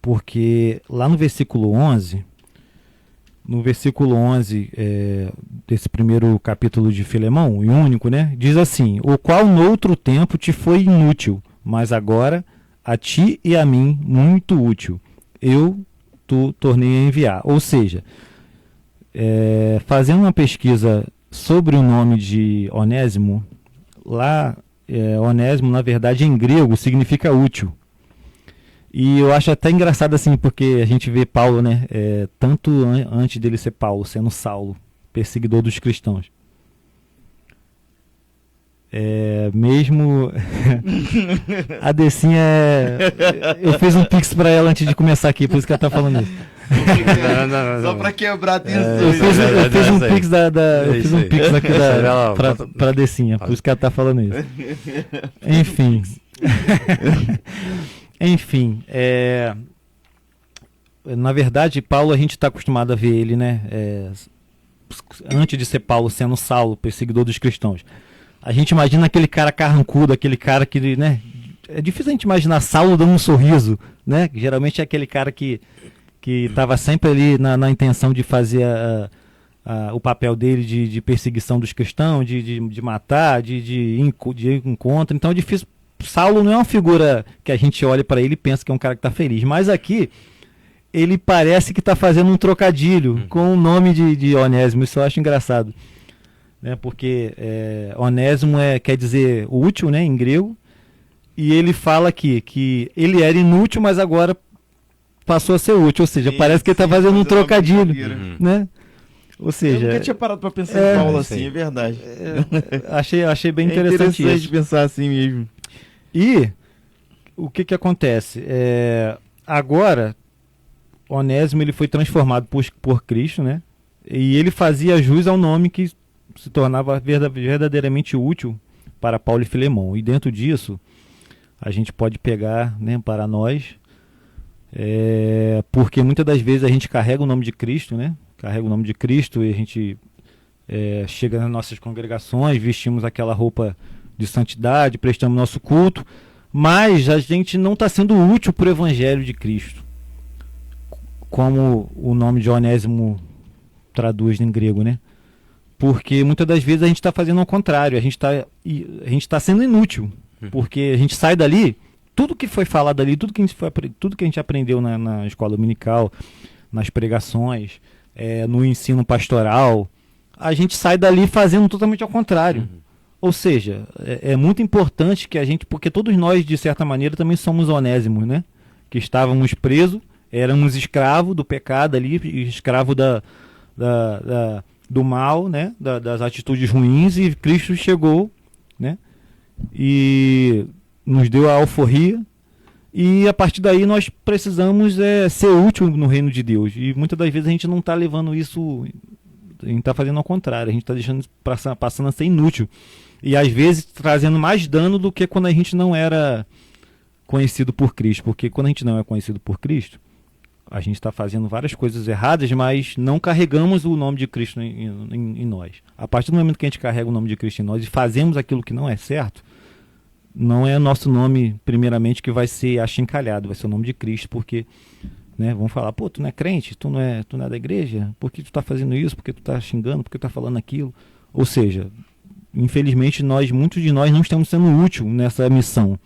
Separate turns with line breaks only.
porque lá no versículo 11, desse primeiro capítulo de Filemão, e único, né? Diz assim: o qual noutro tempo te foi inútil, mas agora a ti e a mim muito útil. Eu tu tornei a enviar. Ou seja, fazendo uma pesquisa sobre o nome de Onésimo, lá, Onésimo, na verdade, em grego, significa útil. E eu acho até engraçado assim, porque a gente vê Paulo, né, tanto antes dele ser Paulo, sendo Saulo, perseguidor dos cristãos. Mesmo a Decinha, eu fiz um pix pra ela antes de começar aqui, por isso que ela tá falando isso.
Não. Só pra quebrar a tensão.
Eu fiz um pix aqui pra Decinha, por isso que ela tá falando isso. Enfim. Enfim, na verdade, Paulo, a gente está acostumado a ver ele, né? Antes de ser Paulo, sendo Saulo, perseguidor dos cristãos. A gente imagina aquele cara carrancudo, aquele cara que, né? É difícil a gente imaginar Saulo dando um sorriso, né? Geralmente é aquele cara que estava sempre ali na intenção de fazer o papel dele de perseguição dos cristãos, de matar, de encontro. Então é difícil. Saulo não é uma figura que a gente olha para ele e pensa que é um cara que está feliz, mas aqui ele parece que está fazendo um trocadilho com o nome de Onésimo. Isso eu acho engraçado, né? Porque Onésimo quer dizer útil, né, em grego, e ele fala aqui que ele era inútil, mas agora passou a ser útil, ou seja, parece que ele está fazendo um trocadilho, né? Ou seja,
eu nunca tinha parado para pensar em Paulo assim, é verdade.
Achei bem interessante isso.
De pensar assim mesmo.
E o que acontece? Agora, Onésimo ele foi transformado por Cristo, né? E ele fazia jus ao nome que se tornava verdadeiramente útil para Paulo e Filemão. E dentro disso, a gente pode pegar, né, para nós, porque muitas das vezes a gente carrega o nome de Cristo, né? Carrega o nome de Cristo e a gente chega nas nossas congregações, vestimos aquela roupa de santidade, prestamos nosso culto, mas a gente não está sendo útil para o Evangelho de Cristo, como o nome de Onésimo traduz em grego, né? Porque muitas das vezes a gente está fazendo ao contrário, a gente está sendo inútil, porque a gente sai dali, tudo que foi falado ali, tudo que a gente aprendeu na escola dominical, nas pregações, no ensino pastoral, a gente sai dali fazendo totalmente ao contrário. Ou seja, é muito importante que a gente, porque todos nós, de certa maneira, também somos Onésimos, né? Que estávamos presos, éramos escravos do pecado ali, escravo do mal, né? Das atitudes ruins, e Cristo chegou, né? E nos deu a alforria, e a partir daí nós precisamos ser útil no reino de Deus. E muitas das vezes a gente não está levando isso, a gente está fazendo ao contrário, a gente está deixando passando a ser inútil. E às vezes trazendo mais dano do que quando a gente não era conhecido por Cristo. Porque quando a gente não é conhecido por Cristo, a gente está fazendo várias coisas erradas, mas não carregamos o nome de Cristo em nós. A partir do momento que a gente carrega o nome de Cristo em nós e fazemos aquilo que não é certo, não é nosso nome, primeiramente, que vai ser achincalhado, vai ser o nome de Cristo, porque, né, vão falar, pô, tu não é crente, tu não é da igreja, por que tu está fazendo isso, por que tu está xingando, por que tu está falando aquilo? Ou seja, infelizmente, muitos de nós não estamos sendo úteis nessa missão.